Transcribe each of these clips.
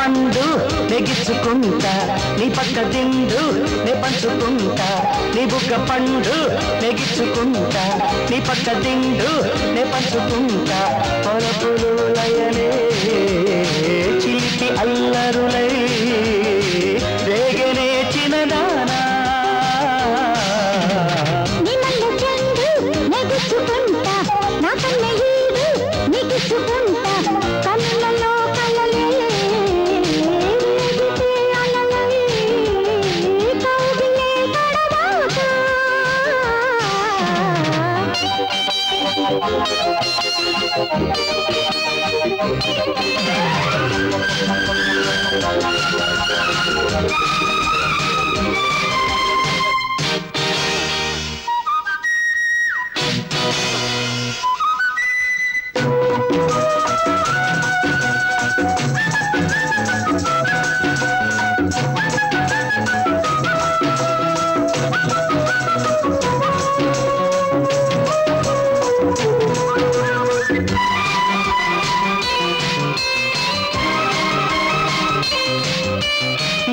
పండు నెగిచ్చుకుంటా నీ పక్క దిండు నే పంచుకుంటా నీ బుగ్గ పండు నెగిచ్చుకుంటా నీ పక్క దిండు నే పంచుకుంటా పొలపులు లయలే చిలిపి అల్లరులై రేగనే చిన్నదానా నెగిచ్చుకుంటా నా కన్న ఈడు నెగిచ్చుకుంటా కళ్ళలో కళ్ళలే అలలై కౌగిలే కడదాకా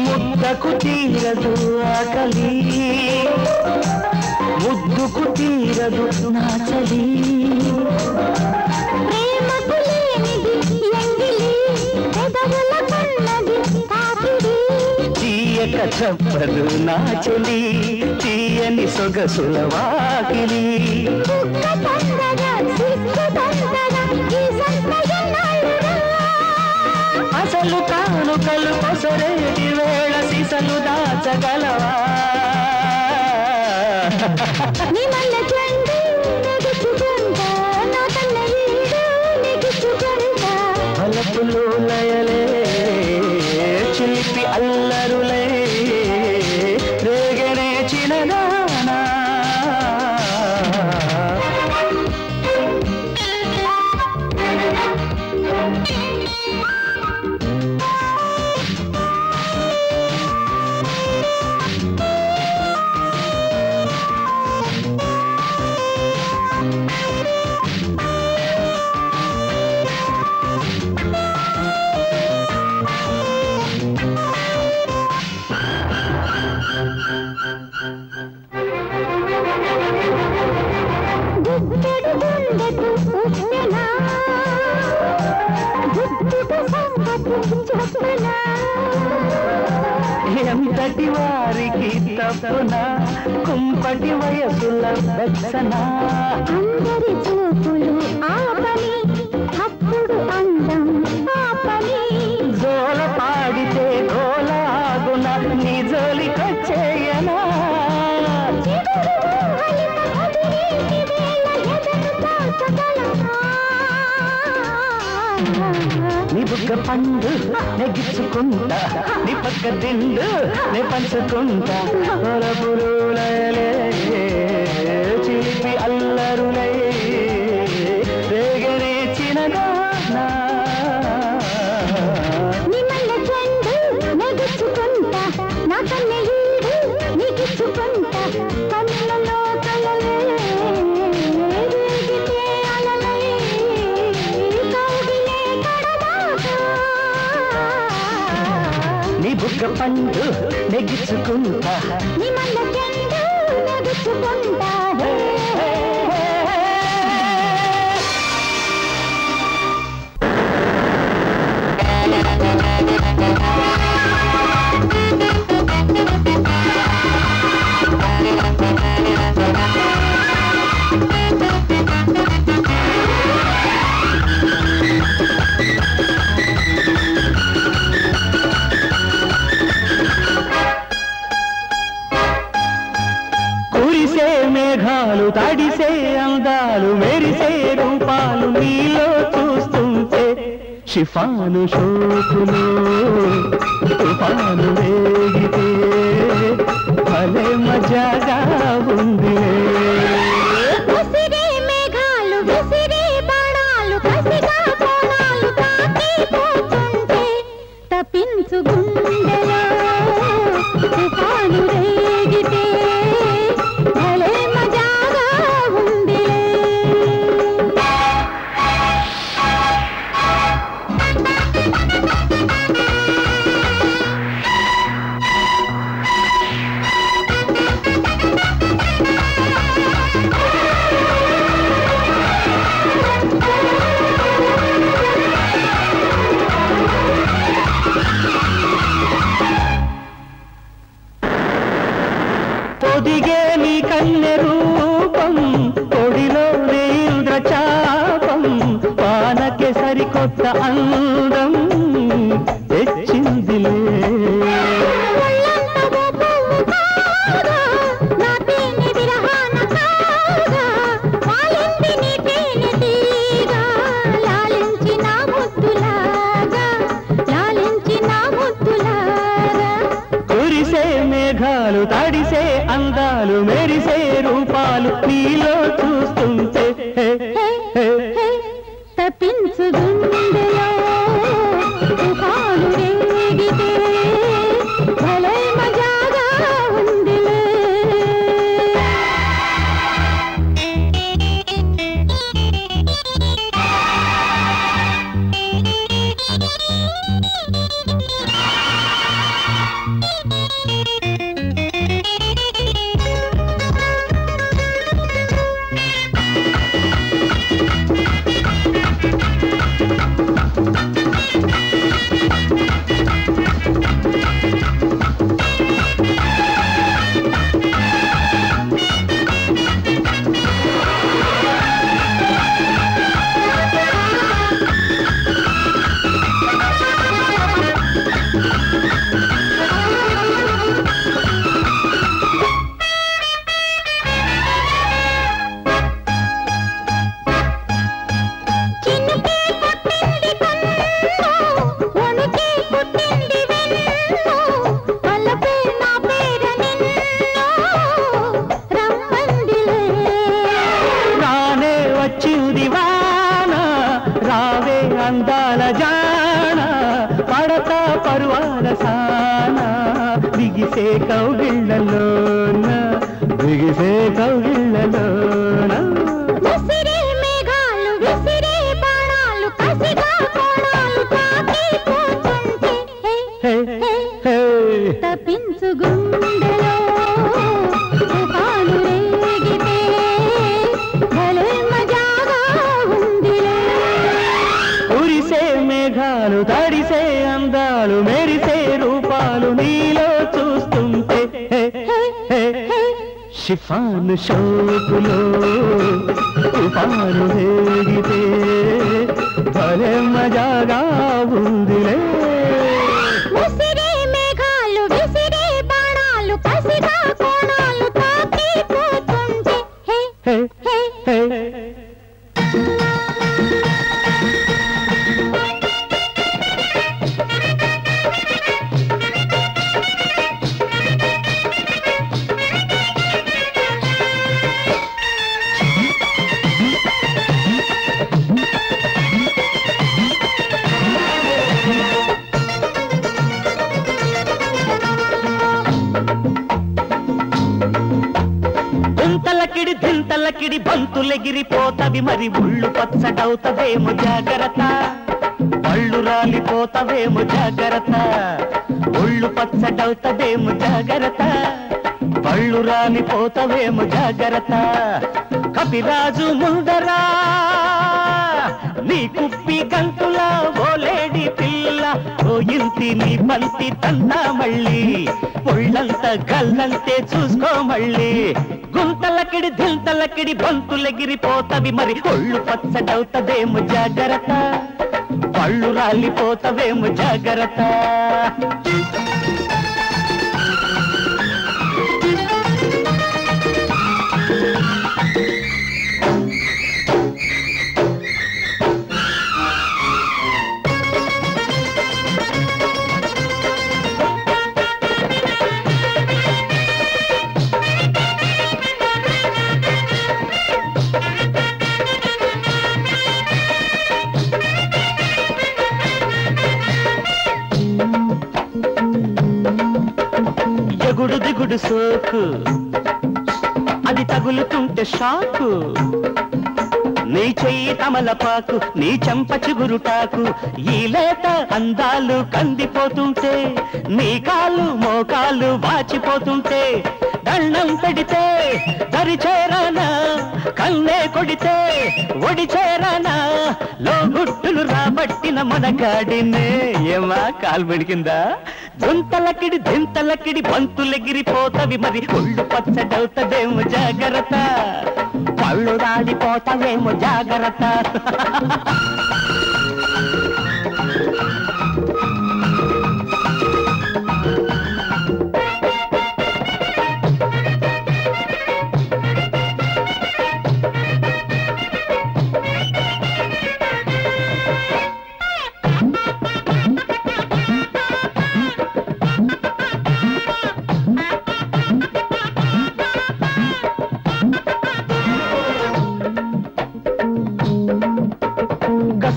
ముద్దకు తీరదు ఆకలి ముద్దుకు తీరదు నాచలి ప్రేమకు లేనిది ఎంగిలి పెదవులకున్నది తాకిడి తీయక తప్పదు నాచలి తీయని సొగసుల వాకిలి కుక్క తందగా సిక్కు తందగా ఈ సంతయన్నాళ్ళురా అసలు కానుకలు కొసరేటి వేళ సిసలు దాచగలవా నీ మల్ల చెండు నెగిచ్చుకుంటా నా కన్న ఈడు నెగిచ్చుకుంటా పలపులు లయలే చిలిపి అల్లరులే రేగనే చిన్నదానా ఎంతటి వారికి తప్పునా కుంపటి వయసుల వెచ్చనా అందరి చూపులు ఆపని అప్పుడు అందం ఆపని జోల పాడితే గోల ఆగున నీ జోలికొచ్చేయనా నీ బుగ్గ పండు నెగిచ్చుకుంటా నీ పక్క దిండు నే పంచుకుంటా పొలపురులే చిలిపి అల్లరులై రేగనే చిన్నదానా నీ మల్ల చెండు నెగిచ్చుకుంటా నా కన్న ఈడు నెగిచ్చుకుంటా కళ్ళలో కళ్ళలే రేగితే అలలై కౌగిలే కడదాకా నీ బుగ్గ పండు నెగిచ్చుకుంటా నీ మల్ల చెండు నెగిచ్చుకుంటా మేఘాలు తడిసే అందాలు మెరిసే రూపాలు నీలో చూస్తుంటే షిఫాను షోకులో తుఫాను వేగితే భలే మజాగా ఉంది మేఘాలు విసిరే బాణాలు కసిగా కోణాలు తాకిపోతుంటే తప్పించు గుండెలో తుఫాను రేగితే భలే మజాగా ఉంది అందం తెచ్చిందిలే కురిసే మేఘాలు తడిసే అందాలు మెరిసే రూపాలు నీలో చూస్తుంటే తప్పించు గుండెలో తుఫాను రేగితే భలే మజాగా ఉందిలే అందాల జాణ పడతా పరువాల సాన బిగిసే కౌగిళ్ళలోన బిగిసే కౌగిళ్ళలోన విసిరే మేఘాలు విసిరే బాణాలు కసిగా కోణాలు తాకి పోతుంటే తప్పించు గుండెలో తుఫాను రేగితే భలే మజాగా ఉందిలే కురిసే మేఘాలు తడిసే అందాలు మెరిసే రూపాలు నీలో చూస్తుంటే షిఫాను షోకులో తుఫాను రేగితే భలే మజాగా ఉందిలే విసిరే మేఘాలు విసిరే బాణాలు కసిగా కోణాలు తాకి పోతుంటే దింతలకిడి దింతలకిడి బంతులెగిరిపోతవి మరి ఉళ్ళు పచ్చడవుతవేమో జాగ్రత్త పళ్ళు రాలిపోతవేమో జాగ్రత్త ఒళ్ళు పచ్చడవుతవేమో జాగ్రత్త పళ్ళు రాలిపోతవేమో జాగ్రత్త కపిరాజు ముందరా నీ కుప్పి గంతులా ఓలేడి పిల్ల ఓ ఇంటి నీ బంతి తన్నా మళ్ళీ ఒళ్ళంత గల్లంతే చూసుకో మళ్ళీ గుంతలకిడి దింతలకిడి బంతులెగిరిపోతవి మరి ఒళ్ళు పచ్చడవుతదేమో జాగ్రత్త పళ్ళు రాలిపోతవేమో జాగ్రత్త ఎగుడు దిగుడు సోకు అది తగులుతుంటే షాకు నీ చెయ్యి తమలపాకు నీ చెంప చిగురుటాకు ఈ లేత అందాలు కందిపోతుంటే నీ కాళ్ళు మోకాళ్ళు వాచిపోతుంటే దండం పెడితే దరి చేరానా కన్నే కొడితే ఒడి చేరానా లోగుట్టులు రాబట్టిన మనగాడినే ఏమా కాలు బెడికిందా దింతలకిడి దింతలకిడి బంతులెగిరిపోతవి మరి ఒళ్ళు పచ్చడవుతదేమో జాగ్రత్త పళ్ళు రాలిపోతవేమో జాగ్రత్త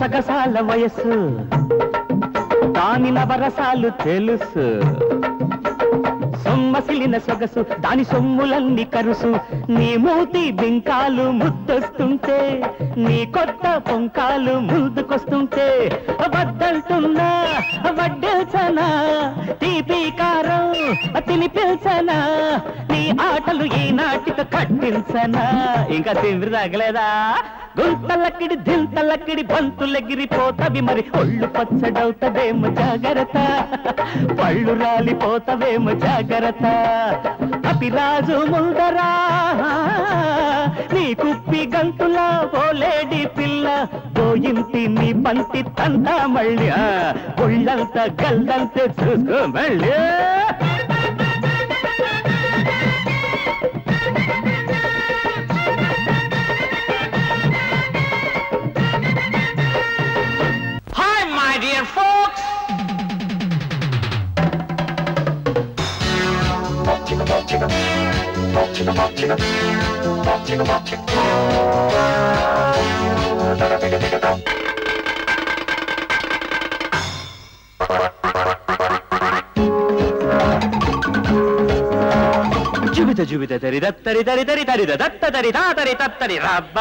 గసగసాల వయస్సు దాని నవరసాలు తెలుసు సొమ్మసిలిన సొగసు దాని సొమ్ములన్నీ కరుసు నీ మూతి బింకాలు ముద్దొస్తుంటే నీ కొత్త పొంకాలు ముందుకొస్తుంటే వద్దంటున్నా వడ్డెల్చనా తీపి కారం తినిపించనా నీ ఆటలు ఈనాటితో కట్టించనా ఇంకా తిండి తగలేదా గుంతలకిడి దింతలకిడి బంతులెగిరిపోతవి మరి ఒళ్ళు పచ్చడవుతదేమో జాగ్రత్త పళ్ళు రాలిపోతవేమో జాగ్రత్త అపిరాజు ముందరా నీ కుప్పి గంతులా పోలేడి పిల్ల పోయింటి నీ పంటి తంతా మళ్ళీ ఒళ్ళంతా గల్లంతే చూసుకో మళ్ళీ జుబిత జుబిత తరి దత్తరి తరి తరి తరి దత్త తరి తాతరి తత్తరి రబ్బ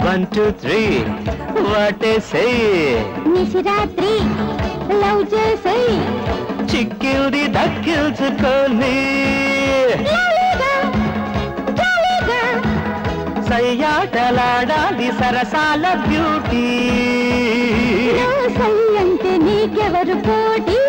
One, two, three. What they say? నిశిరాత్రి లవ్ చేసే చిక్కిల్ది దక్కిల్చుకొని సయ్యాటలాడాలి సరసాల బ్యూటీ సై అంటే నీకెవరు పోటీ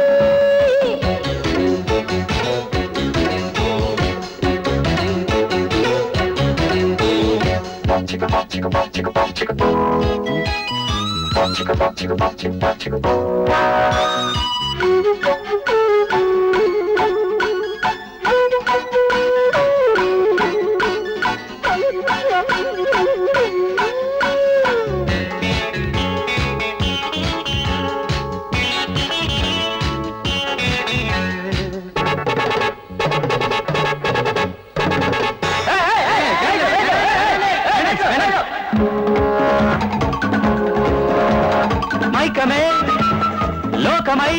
లోకమై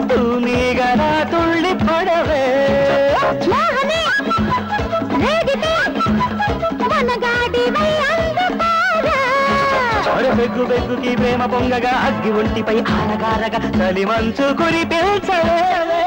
తూనీగలా తుళ్ళి పడవే బెగ్గు బెగ్గుకి ప్రేమ పొంగగా అగ్గి ఒంటిపై ఆరగారగా చలి మంచు కురి పిల్చవే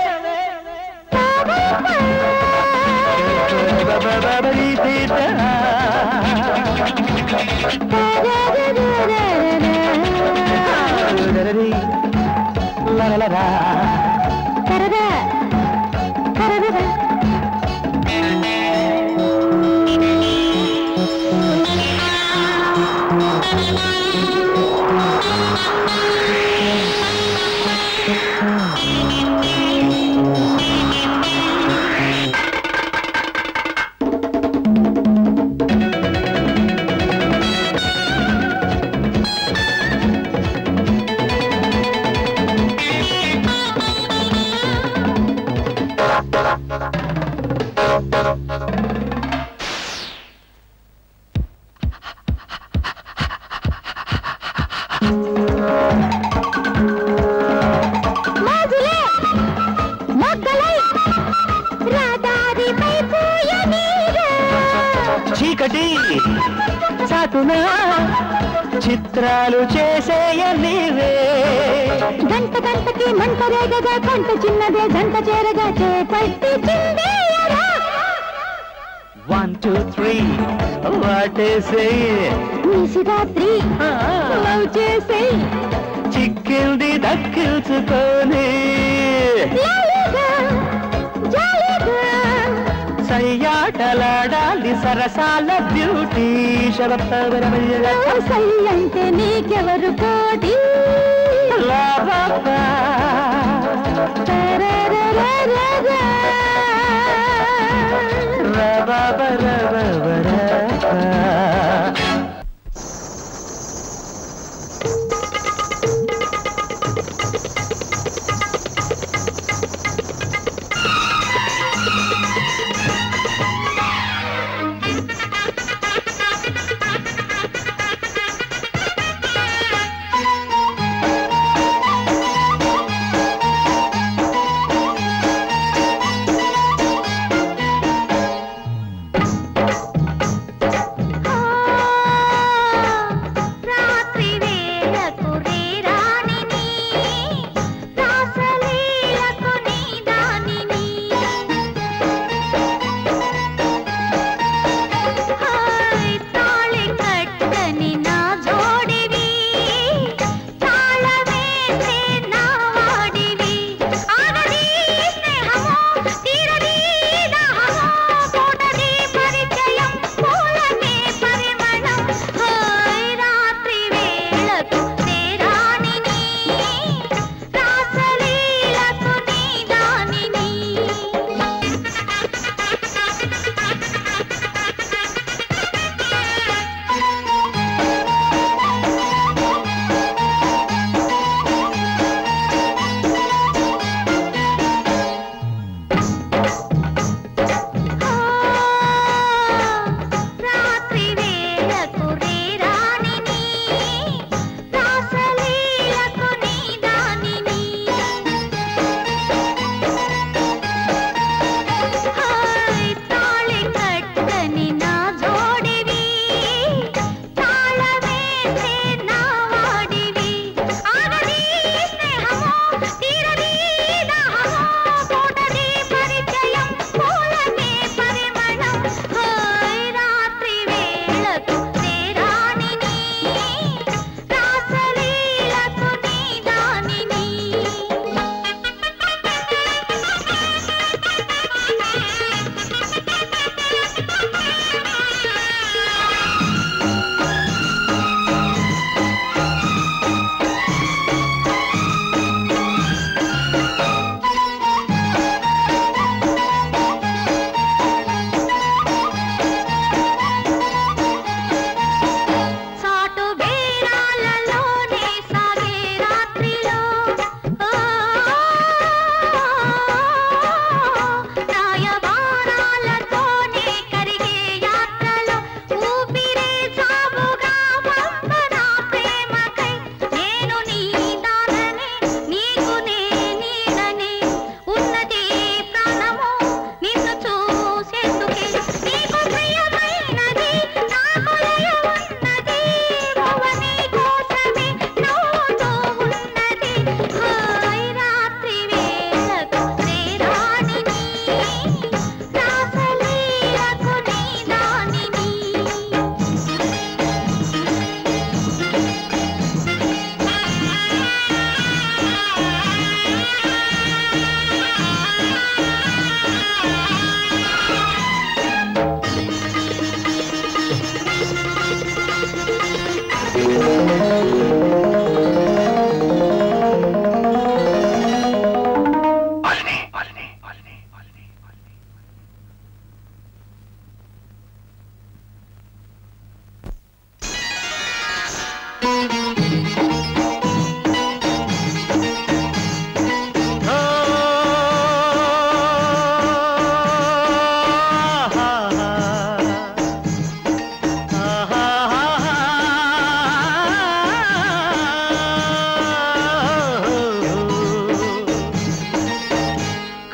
చీకటి సాటునా చిత్రాలు చేసేయనివే గంట గంటకి మంట రేగగా కంట చిన్నదే గంట చేరగా చేపట్టి చిందేయరా 1 2 3 వాట్ సే నిశిరాత్రి లవ్ చేసే చిక్కిల్ది దక్కిల్చుకొని సయ్యాటలాడాలి సరసాల బ్యూటీ సై అంటే నీకెవరు పోటీ లా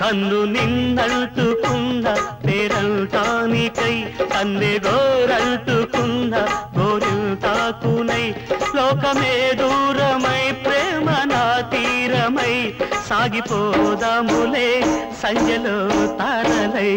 కన్ను నిన్నల్టుకున్న పేరంటానికై కన్నె గోరంటుకున్న గోరింటాకునై లోకమే దూరమై ప్రేమ నా తీరమై సాగిపోదాములే సంజలో తారలై